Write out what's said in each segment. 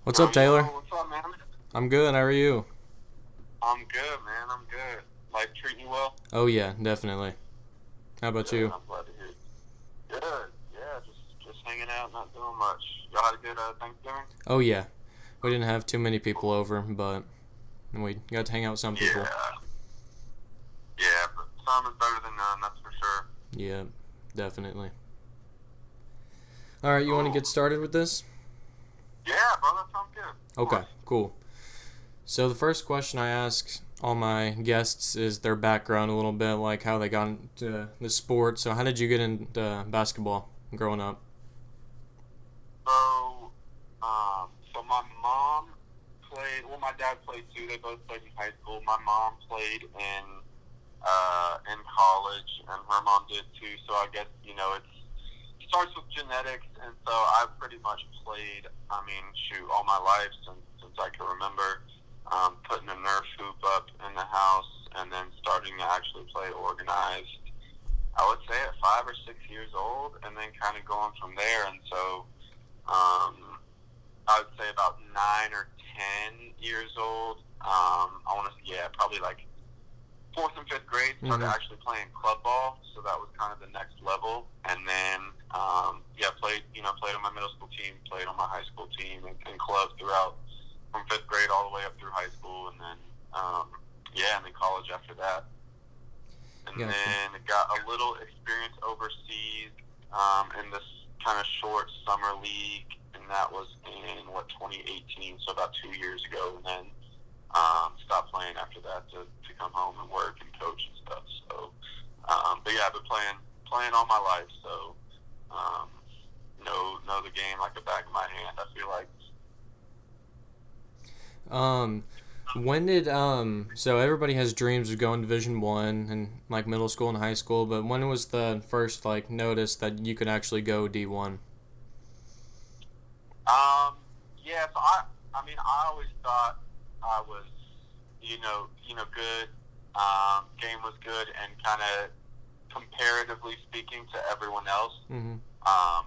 What's up, Taylor? What's up, man? I'm good. How are you? I'm good, man. I'm good. Life treating you well? Oh yeah, definitely. How about Good. you? I'm glad to hear it. Good. Yeah, just hanging out, not doing much. Y'all had a good Thanksgiving? Oh yeah. We didn't have too many people over, but we got to hang out with some people. Yeah. Yeah, but some is better than none, that's for sure. Yeah, definitely. All right, you want to Cool. get started with this? Yeah, bro, that sounds good. Of Okay, course. cool. So the first question I ask all my guests is their background a little bit, like how they got into the sport. So how did you get into basketball growing up? So my mom played. Well, my dad played too. They both played in high school. My mom played in college, and her mom did too. So I guess it starts with genetics, and so I've pretty much played. I mean, shoot, all my life since I can remember. Putting a Nerf hoop up in the house, and then starting to actually play organized. I would say at 5 or 6 years old, and then kind of going from there. And so I would say about 9 or 10 years old. I want to, yeah, probably like fourth and fifth grade. Started Mm-hmm. actually playing club ball, so that was kind of the next level. And then, yeah, played on my middle school team, played on my high school team, and club throughout from fifth grade all the way up through high school, and then, yeah, and then college after that. And Gotcha. then got a little experience overseas in this kind of short summer league, and that was in 2018, so about 2 years ago, and then stopped playing after that to come home and work and coach and stuff. So, but yeah, I've been playing all my life, so know the game like the back of my hand. I feel like. Um, when did so everybody has dreams of going Division 1 in like middle school and high school, but when was the first like notice that you could actually go D1? Yeah, so I mean, I always thought I was, good. Game was good, and kind of comparatively speaking to everyone else, Mm-hmm. um,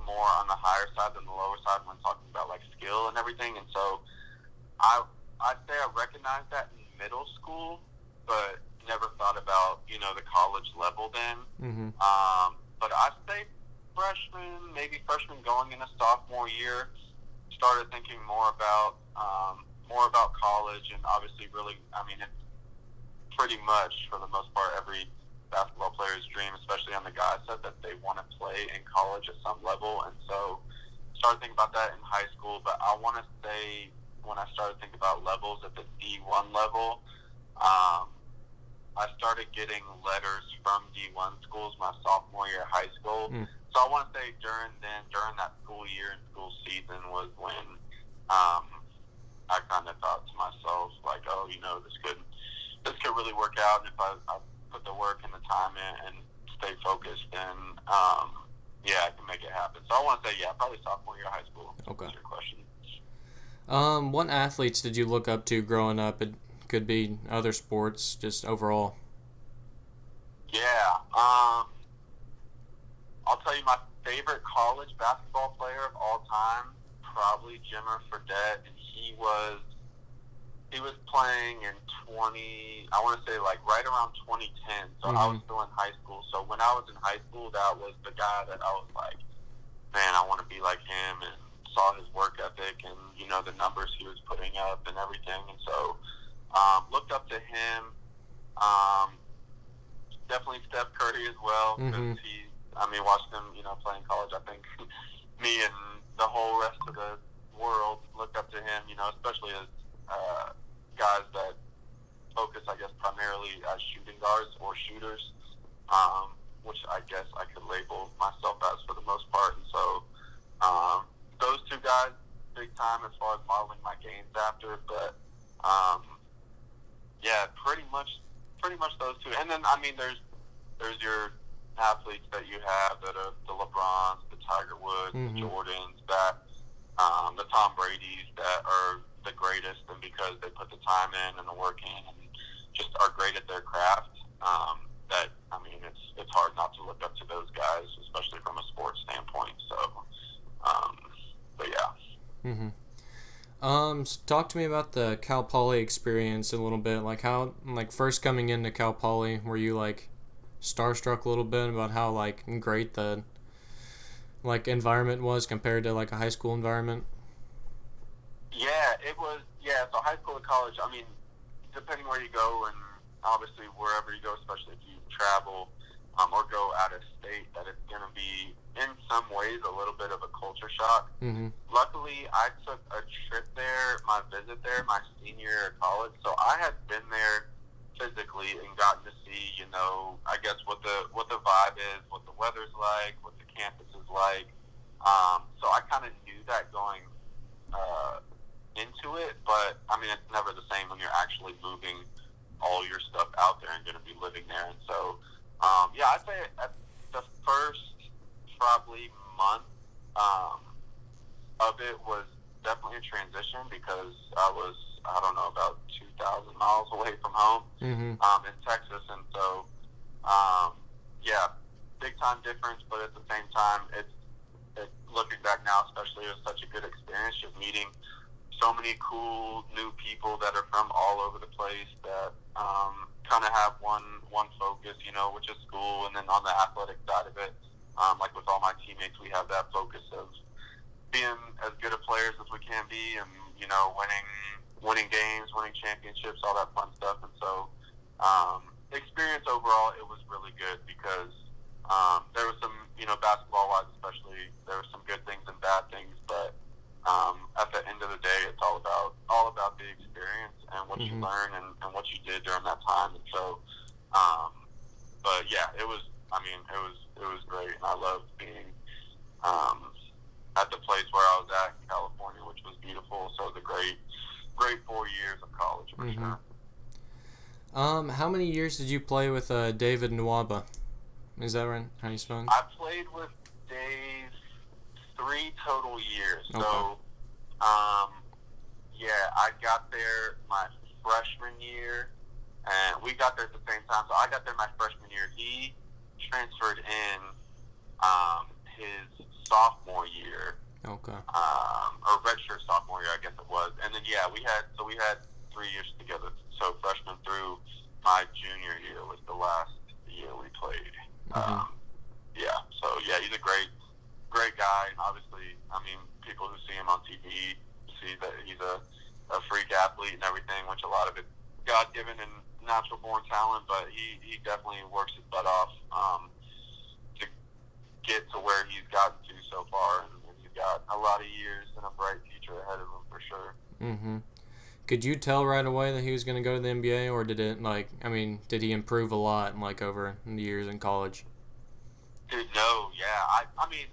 more on the higher side than the lower side when talking about like skill and everything. And so I I'd say I recognized that in middle school, but never thought about the college level then. Mm-hmm. But I say maybe freshman going into sophomore year, started thinking more about college, and obviously, really, I mean, it's pretty much for the most part every basketball player's dream, especially on the guys side, that they want to play in college at some level. And so started thinking about that in high school. But I want to say when I started thinking about levels at the D1 level, um, I started getting letters from D1 schools my sophomore year of high school. Mm. So I want to say during that school year and school season was when I kind of thought to myself, like, oh, this could really work out. And if I put the work and the time in and stay focused, then yeah, I can make it happen. So I want to say, yeah, probably sophomore year of high school. Okay. That's your question. What athletes did you look up to growing up? It could be other sports, just overall. Yeah. I'll tell you my favorite college basketball player of all time, probably Jimmer Fredette, and he was playing in 20. I want to say like right around 2010. So I was Mm-hmm. still in high school. So when I was in high school, that was the guy that I was like, man, I want to be like him, and saw his work ethic and the numbers he was putting up and everything. And so looked up to him. Um, Definitely Steph Curry as well, because Mm-hmm. watching him, playing college, I think me and the whole rest of the world looked up to him, especially as guys that focus, I guess, primarily as shooting guards or shooters, which I guess I could label myself as for the most part. And so those two guys, big time as far as modeling my games after, but um, yeah, pretty much those two. And then I mean, there's your athletes that you have that are the LeBrons, the Tiger Woods, the Mm-hmm. Jordans, the Tom Brady's that are the greatest, and because they put the time in and the work in and just are great at their craft. That I mean, it's hard not to look up to those guys, especially from a sports standpoint. So, but yeah. Mm-hmm. Talk to me about the Cal Poly experience a little bit. Like how, like first coming into Cal Poly, were you like starstruck a little bit about how like great the like environment was compared to like a high school environment? Yeah, it was. Yeah, so high school to college. I mean, depending where you go, and obviously wherever you go, especially if you travel or go out of state, that it's going to be in some ways a little bit of a culture shock. Mm-hmm. Luckily, I took a trip there, my visit there, my senior year of college, so I had been there physically and gotten to see, I guess what the vibe is, what the weather's like, what the campus is like. So I kind of knew that going into it, but I mean, it's never the same when you're actually moving all your stuff out there and going to be living there. And so, yeah, I'd say at the first probably month of it was definitely a transition because I don't know, about 2,000 miles away from home Mm-hmm. in Texas. And so, yeah, big time difference, but at the same time, looking back now, especially, it was such a good experience just meeting so many cool new people that are from all over the place that kind of have one focus, which is school, and then on the athletic side of it, like with all my teammates, we have that focus of being as good of players as we can be, and winning games, winning championships, all that fun stuff. And so, experience overall, it was really good because there was some, basketball-wise especially, there were some good things and bad things, but at the end of the day, it's all about the experience and what Mm-hmm. you learn and what you did during that time. And so, but yeah, it was great, and I loved being at the place where I was at in California, which was beautiful. So it was a great 4 years of college for Mm-hmm. sure. How many years did you play with David Nwaba? Is that right? How you spell it? I played with Dave 3 total years. Okay. So, yeah, I got there my freshman year, and we got there at the same time. So I got there my freshman year. He transferred in his sophomore year, Okay. or redshirt sophomore year, I guess it was. And then yeah, we had 3 years together. So freshman through my junior year was the last year we played. Mm-hmm. Yeah, so yeah, he's a great guy, and obviously, I mean, people who see him on TV see that he's a freak athlete and everything, which a lot of it God-given and natural-born talent, but he definitely works his butt off to get to where he's gotten to so far, and he's got a lot of years and a bright future ahead of him for sure. Mm-hmm. Could you tell right away that he was going to go to the NBA, or did it did he improve a lot over the years in college? Dude, no, yeah, I mean,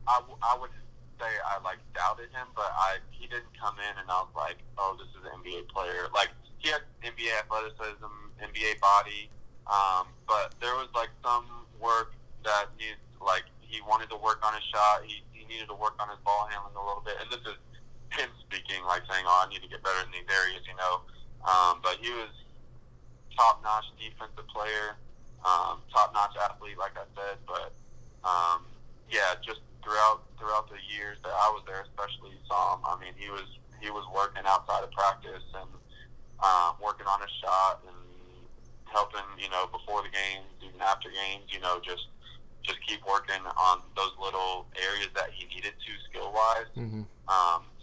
I wouldn't say I doubted him, but he didn't come in and I was like, oh, this is an NBA player. Like, he had NBA athleticism, NBA body, but there was some work that needed, he wanted to work on his shot. He needed to work on his ball handling a little bit, and this is him speaking, saying, oh, I need to get better in these areas, but he was top-notch defensive player, top-notch athlete, like I said, but yeah, just throughout the years that I was there, especially saw him. I mean, he was working outside of practice and working on his shot and helping, before the games, even after games, just keep working on those little areas that he needed to skill-wise. Mm-hmm.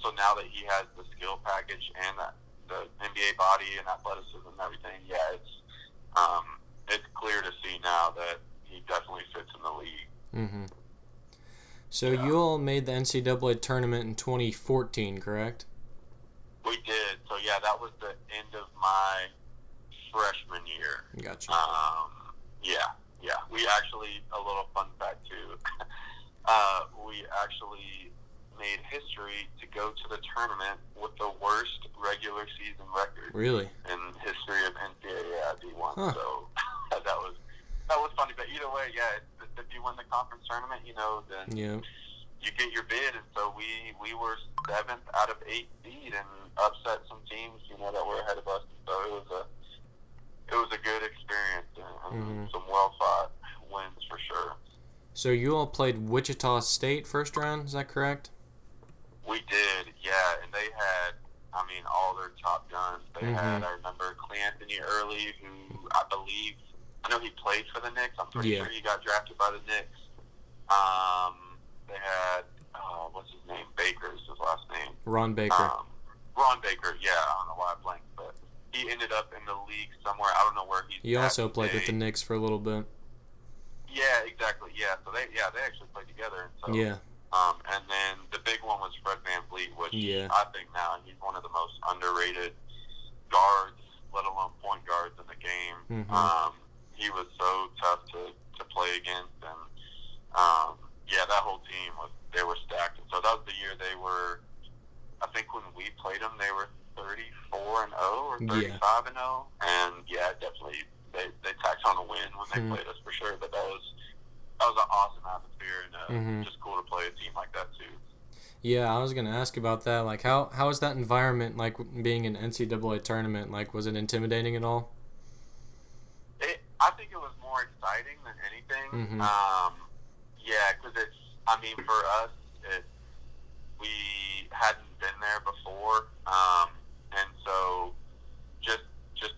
So now that he has the skill package and the NBA body and athleticism and everything, yeah, it's clear to see now that he definitely fits in the league. Mm-hmm. So Yeah. you all made the NCAA tournament in 2014, correct? We did. So yeah, that was the end of my freshman year. Gotcha. Yeah. We actually, a little fun fact too. We actually made history to go to the tournament with the worst regular season record Really? in history of NCAA D1. Huh. So that was funny. But either way, yeah, if you win the conference tournament, then Yeah. you get your bid. And so we were 7th out of 8 seed and upset some teams, that were ahead of us. So it was a good experience and some well fought wins for sure. So you all played Wichita State first round, is that correct? We did, yeah, and they had were top guns. They had, I remember, Cleanthony Early, who I know he played for the Knicks. I'm pretty sure he got drafted by the Knicks. They had, what's his name? Baker's his last name. Ron Baker. Ron Baker, yeah. I don't know why I blanked, but he ended up in the league somewhere. I don't know where he's He also played with the Knicks for a little bit. Yeah, exactly. Yeah, so they actually played together. And so, yeah. And then the big one was Fred VanVleet, which I think now he's one of the most underrated guards, let alone point guards in the game. He was so tough to play against, and that whole team they were stacked. And so that was the year they were. I think when we played them, they were 34-0 or 35-0, and definitely they tacked on a win when they played us for sure. But that was an awesome atmosphere, and just cool to play a team like that too. Yeah, I was gonna ask about that. Like, how is that environment like being an NCAA tournament? Like, was it intimidating at all? I think it was more exciting than anything. Because for us, we hadn't been there before, and so just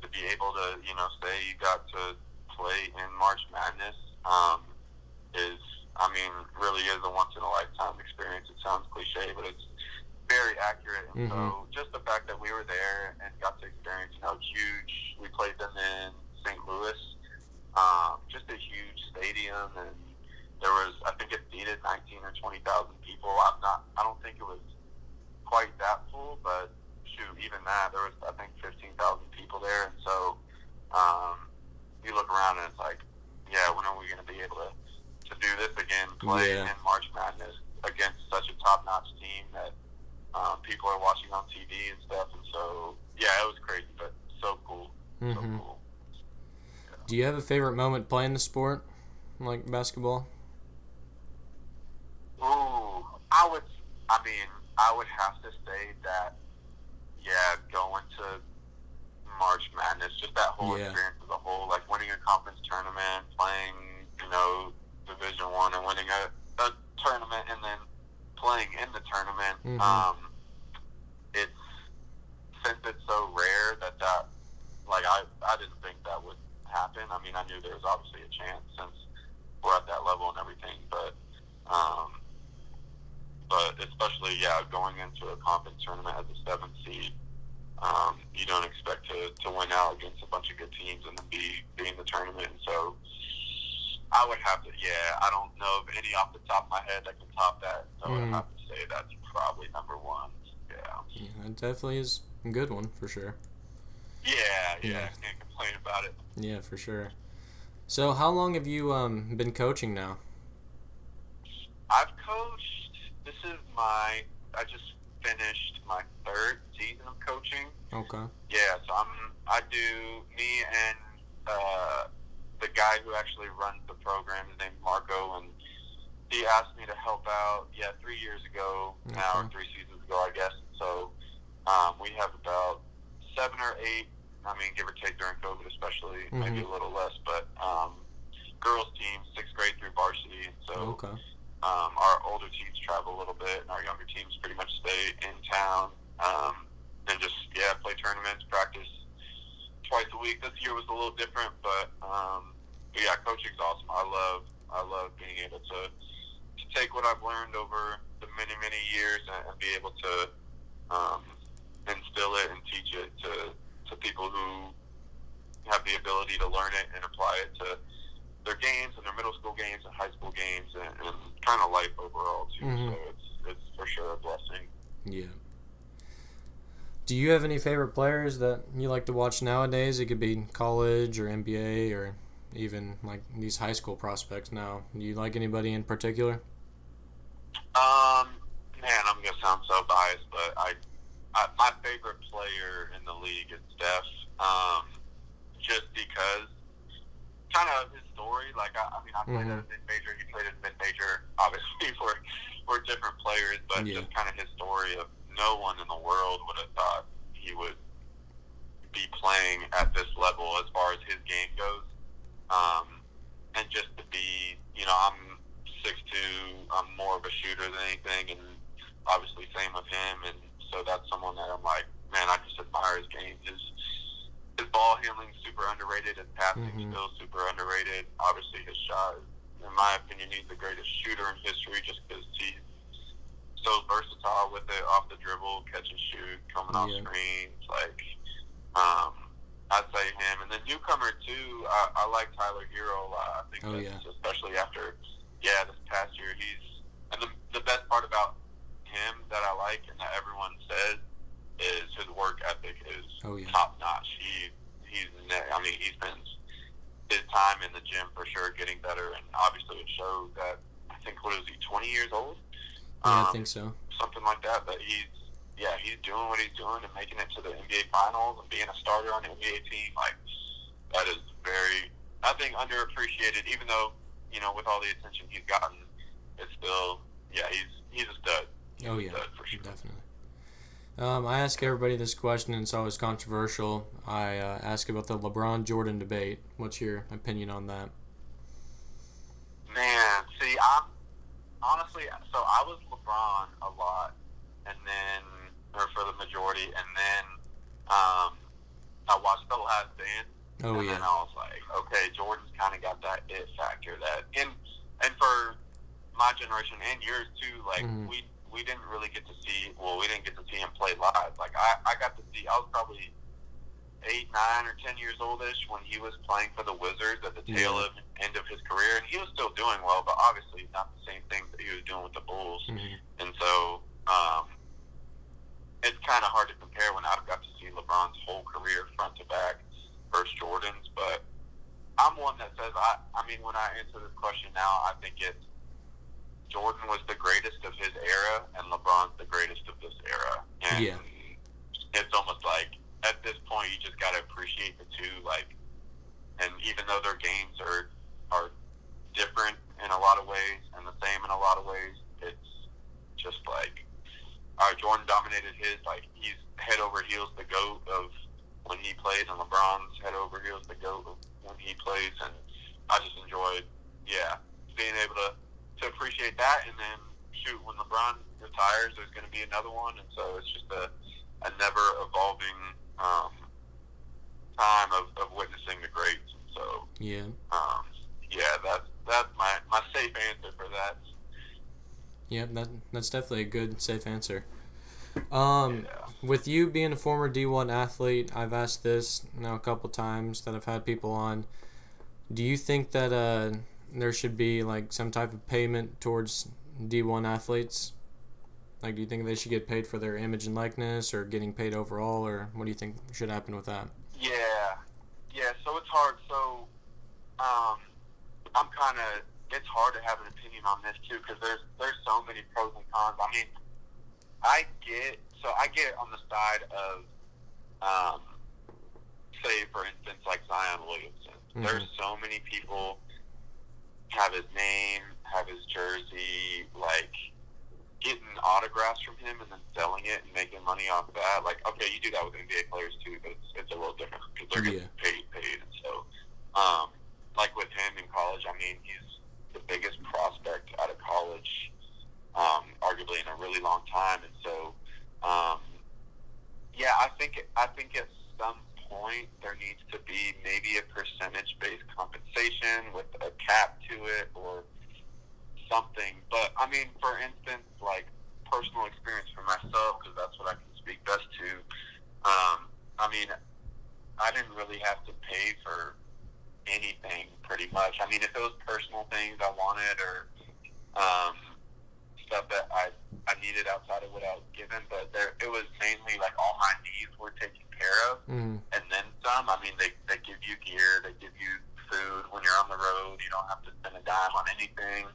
to be able to, say you got to play in March Madness, really is a once in a lifetime experience. It sounds cliche, but it's very accurate. And so just the fact that we were there and got to experience, huge. We played them in St. Louis, just a huge stadium, and there was, I think it seated 19 or 20,000 people. I don't think it was quite that full, but shoot, even that, there was, I think, 15,000 people there. And so you look around and it's like, when are we going to be able to do this again, play in March Madness against such a top-notch team that people are watching on TV and stuff. And so, it was crazy, but so cool. So cool. Yeah. Do you have a favorite moment playing the sport, like basketball? Ooh, I would have to say that, going to March Madness, just that whole experience as a whole, like winning a conference tournament, playing, Division I, and winning a tournament, and then playing in the tournament. Since it's so rare that I didn't think that would happen. I knew there was obviously a chance since we're at that level and everything, but especially, going into a conference tournament as a 7th seed, you don't expect to win out against a bunch of good teams and then be in the tournament. And so I would have to, I don't know of any off the top of my head that can top that. So I would have to say that's probably number one. Yeah, that definitely is a good one for sure. Yeah, can't complain about it. Yeah, for sure. So how long have you been coaching now? I've coached. I just finished my 3rd season of coaching. Okay. Yeah, so me and the guy who actually runs the program, his name's Marco, and he asked me to help out, 3 years ago now, or 3 seasons ago, I guess. So we have about 7 or 8, give or take during COVID especially, maybe a little less, but girls team, 6th grade through varsity, and so our older teams travel a little bit, and our younger teams pretty much stay in town, and just, play tournaments, practice twice a week. This year was a little different, but coaching's awesome. I love being able to take what I've learned over the many years and be able to instill it and teach it to people who have the ability to learn it and apply it to their games and their middle school games and high school games and kind of life overall too. So it's for sure a blessing. Yeah. Do you have any favorite players that you like to watch nowadays? It could be college or NBA or even like these high school prospects now. Do you like anybody in particular? Man, I'm gonna sound so biased, but I my favorite player in the league is Steph. Just because kind of his story. Like I played at a mid-major. He played at a mid-major. Obviously, we're different players, but just kind of his story of no one in the world would have thought he would be playing at this level as far as his game goes. And just to be, I'm 6'2", I'm more of a shooter than anything, and obviously same with him. And so that's someone that I'm like, man, I just admire handling super underrated. His passing Mm-hmm. still super underrated. Obviously, his shot, in my opinion, he's the greatest shooter in history just because he's so versatile with it, off the dribble, catch and shoot, coming off screens. Like, I'd say him. And then newcomer too, I like Tyler Hero a lot. I think especially after, this past year, and the best part about him that I like and that everyone says is his work ethic is top notch. He spends his time in the gym for sure, getting better, and obviously it shows that. I think, what is he, 20 years old? Yeah, I think so. Something like that. But he's doing what he's doing and making it to the NBA Finals and being a starter on the NBA team. Like, that is very, I think, underappreciated. Even though, with all the attention he's gotten, it's still, he's a stud. He's a stud for sure. Definitely. I ask everybody this question, and it's always controversial. I ask about the LeBron-Jordan debate. What's your opinion on that? Man, see, I'm honestly, so I was LeBron a lot, and then, or for the majority, and then I watched The Last Dance, and then I was like, okay, Jordan's kind of got that it factor that, and for my generation and yours too, like, we didn't really get to see, we didn't get to see him play live. Like, I got to see, I was probably 8, 9, or 10 years oldish when he was playing for the Wizards at the tail end of his career, and he was still doing well, but obviously not the same thing that he was doing with the Bulls. And so it's kind of hard to compare when I've got to see LeBron's whole career front to back versus Jordan's. But I'm one that says, when I answer this question now, I think it's Jordan was the greatest of his era, and LeBron's the greatest of this era. And it's almost like, at this point, you just got to appreciate the two. Like, and even though their games are different in a lot of ways and the same in a lot of ways, it's just like, all right, Jordan dominated his, like, he's head over heels the GOAT of when he plays, and LeBron's head over heels the GOAT of when he plays. And I just enjoyed, being able to appreciate that. And then, shoot, when LeBron retires, there's going to be another one. And so it's just a never evolving time of witnessing the greats. And so, that's my safe answer for that. Yeah, that's definitely a good, safe answer. With you being a former D1 athlete, I've asked this now a couple times that I've had people on. Do you think that there should be like some type of payment towards D1 athletes? Like, do you think they should get paid for their image and likeness, or getting paid overall, or what do you think should happen with that? So it's hard. So it's hard to have an opinion on this too, because there's so many pros and cons. I mean, I get on the side of say, for instance, like Zion Williamson. There's so many people have his name, have his jersey, like, getting autographs from him and then selling it and making money off of that. Like, okay, you do that with NBA players too, but it's a little different because they're getting paid. And so, like with him in college, I mean, he's the biggest prospect out of college, arguably in a really long time. And so, I think at some point there needs to be maybe a percentage-based compensation with a cap to it or something. But I mean, for instance, like personal experience for myself, because that's what I can speak best to. I mean, I didn't really have to pay for anything pretty much. I mean, if it was personal things I wanted or stuff that I needed outside of what I was given, but it was mainly like all my needs were taken care of, and then some. I mean, they give you gear, they give you food when you're on the road. You don't have to spend a dime on anything.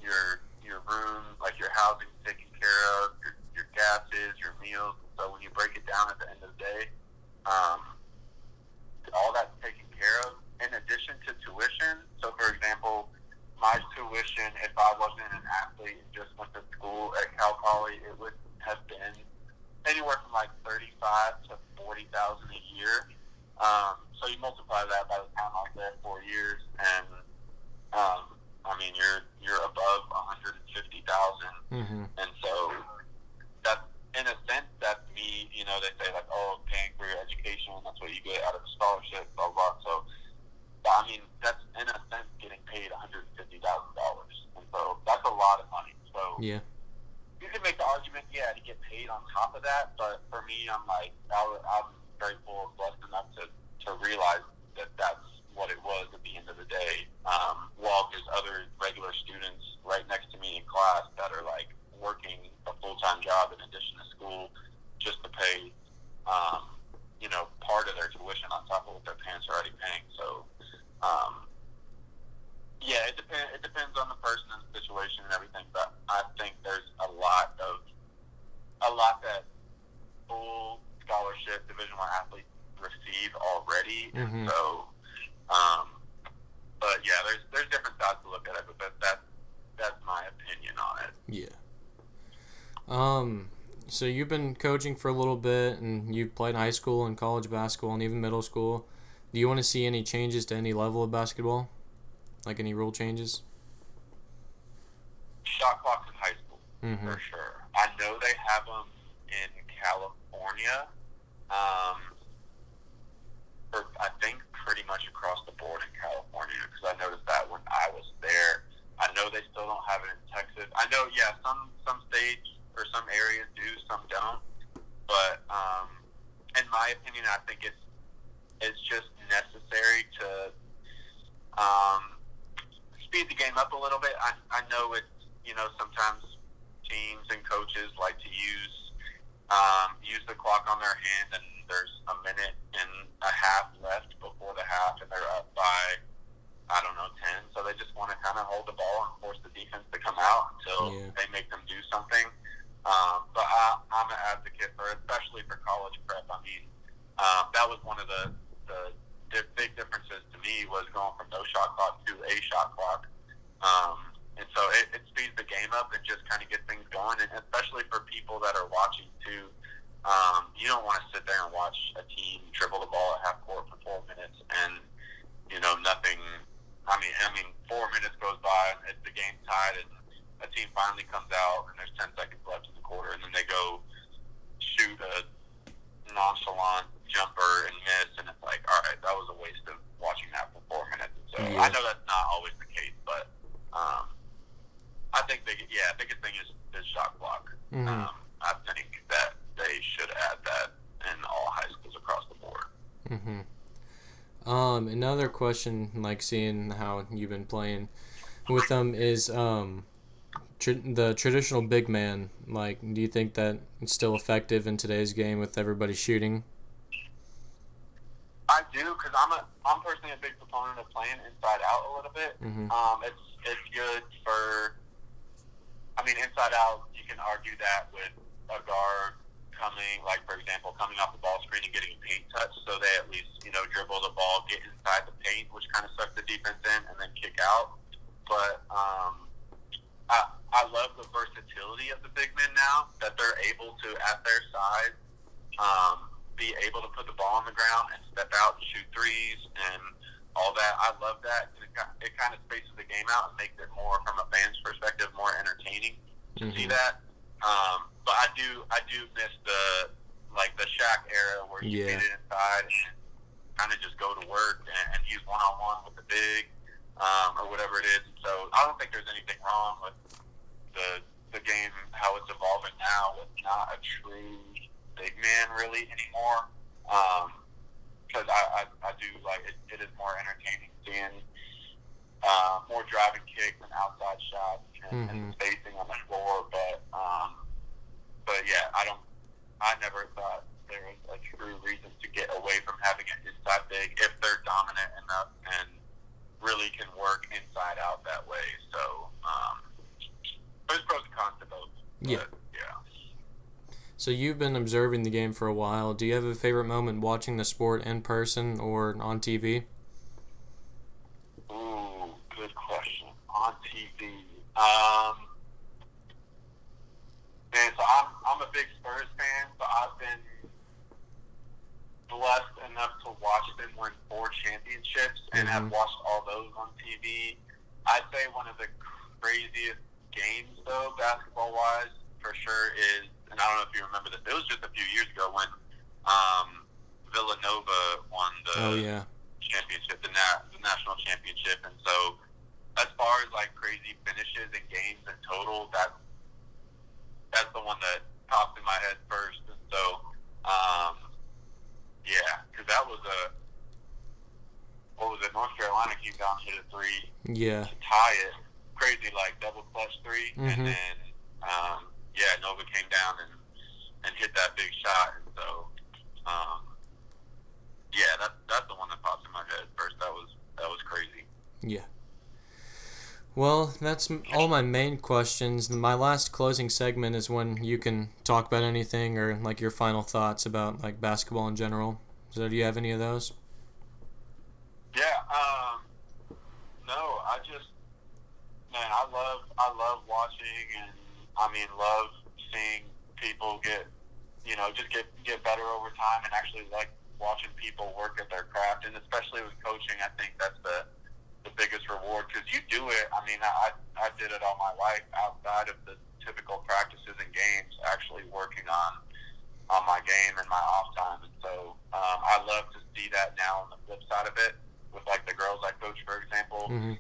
Your room, like your housing, taken care of. Your gases, your meals. So when you break it down at the end of the day, all that's taken care of. In addition to tuition. So, for example, my tuition, if I wasn't an athlete and just went to school at Cal Poly, it would have been anywhere from like $35,000 to $40,000 a year. So you multiply that by the time I was there 4 years, and I mean you're above $150,000, and so that's in a sense that's me. You know, they say like, oh, paying for your education and that's what you get out of the scholarship, blah, blah. So, I mean, that's, in a sense, getting paid $150,000. And so that's a lot of money. So Yeah. you can make the argument, yeah, to get paid on top of that. But for me, I'm like, I'm grateful and blessed enough to realize that that's what it was at the end of the day. While there's other regular students right next to me in class that are like working a full-time job in addition to school just to pay, part of their tuition on top of what their parents are already paying. So, yeah, it depends on the person and the situation and everything. But I think there's a lot that full scholarship Division I athletes receive already, and so. But yeah, there's different sides to look at it, but that's my opinion on it. Yeah. So you've been coaching for a little bit, and you've played high school and college basketball and even middle school. Do you want to see any changes to any level of basketball? Like any rule changes? Shot clocks in high school, for sure. I know they have them in California. I think pretty much across the board in California, because I noticed that when I was there. I know they still don't have it in Texas. I know, yeah, some states or some areas do, some don't. But in my opinion, I think it's just necessary to speed the game up a little bit. I know it's, sometimes teams and coaches like to use the clock on their hand, and there's a minute and a half left before the half, and they're up by, I don't know, 10. So they just want to kind of hold the ball and force the defense to come out until they make them do something. But I'm an advocate for, especially for college prep. I mean, that was one of the big differences to me, was going from no shot clock to a shot clock. And so it speeds the game up and just kind of gets things going. And especially for people that are watching too, you don't want to sit there and watch a team dribble the ball at half court for 4 minutes and, nothing. I mean, 4 minutes goes by and the game's tied, and a team finally comes out and there's 10 seconds left in the quarter, and then they go shoot a nonchalant jumper and miss, and it's like, all right, that was a waste of watching that for 4 minutes. So I know that's not always the case, but I think biggest thing is shot clock. I think that they should add that in all high schools across the board. Another question, like seeing how you've been playing with them, is the traditional big man. Like, do you think that it's still effective in today's game with everybody shooting? I do, because I'm personally a big proponent of playing inside out a little bit. It's good for. I mean, inside out, you can argue that with a guard coming, like, for example, coming off the ball screen and getting a paint touch, so they at least, dribble the ball, get inside the paint, which kind of sucks the defense in, and then kick out. But I love the versatility of the big men now, that they're able to, at their size, be able to put the ball on the ground and step out and shoot threes and all that. I love that. It kind of spaces the game out and makes it more, from a fan's perspective, more entertaining to see that. But I do miss the Shaq era, where you get it inside and kind of just go to work and use one-on-one with the big, or whatever it is. So I don't think there's anything wrong with the game, how it's evolving now, with not a true big man really anymore. Because I do like it. It is more entertaining seeing more driving kicks and outside shots and spacing on the floor. But yeah, I never thought there was a true reason to get away from having an inside big if they're dominant enough and really can work inside out that way. So there's pros and cons to both. Yeah. Yeah. So you've been observing the game for a while. Do you have a favorite moment watching the sport in person or on TV? Ooh, good question. On TV. Man, so I'm a big Spurs fan, so I've been blessed enough to watch them win 4 championships and have watched all those on TV. I'd say one of the craziest games, though, basketball-wise, for sure, is, and I don't know if you remember this, it was just a few years ago when Villanova the Oh yeah. championship, the national championship. And so, as far as like crazy finishes and games in total, that's the one that popped in my head first. And so, yeah, because that was what was it? North Carolina came down, hit a three Yeah. to tie it. Crazy, like double clutch three, Mm-hmm. and then Nova came down and hit that big shot. And so, that's the one that popped in my head first. That was crazy. Yeah. Well, that's all my main questions. My last closing segment is when you can talk about anything or like your final thoughts about like basketball in general. So, do you have any of those? Yeah. No, I love watching, and love seeing people get better over time, and actually like watching people work at their craft, and especially with coaching, I think that's the biggest reward, because you do it. I did it all my life outside of the typical practices and games, actually working on my game and my off time. And so I love to see that now on the flip side of it, with like the girls I coach, for example. Mm-hmm.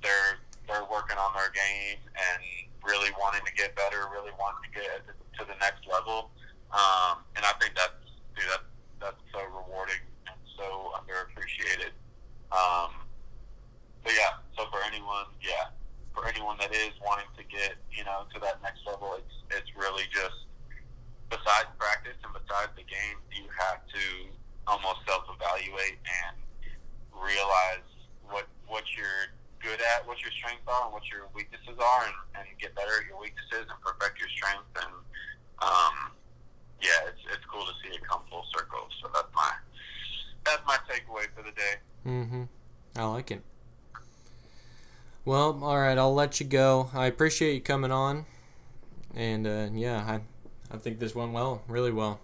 They're working on their game and really wanting to get better, really wanting to get to the next level. And I think that's so rewarding and so underappreciated. But yeah, so for anyone that is wanting to get, to that next level, it's really just, besides practice and besides the game, you have to almost self-evaluate and realize what you're good at, what your strengths are, and what your weaknesses are, and get better at your weaknesses and perfect your strengths. And it's cool to see it come full circle. So that's my takeaway for the day. Mm-hmm. I like it. Well, all right, I'll let you go. I appreciate you coming on, and I think this went well, really well.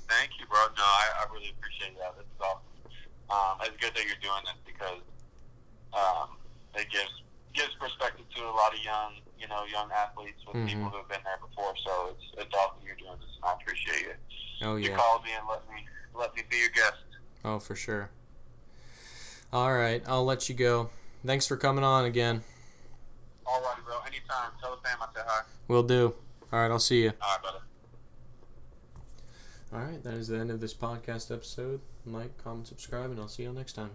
Thank you, bro. No, I really appreciate that. This is awesome. It's good that you're doing this, because it gives perspective to a lot of young athletes with Mm-hmm. people who have been there before. So it's awesome you're doing this, and I appreciate it. Oh yeah. You called me and let me be your guest. Oh, for sure. All right, I'll let you go. Thanks for coming on again. All right, bro. Anytime. Tell the fam I said hi. Will do. All right, I'll see you. All right, brother. All right, that is the end of this podcast episode. Like, comment, subscribe, and I'll see you all next time.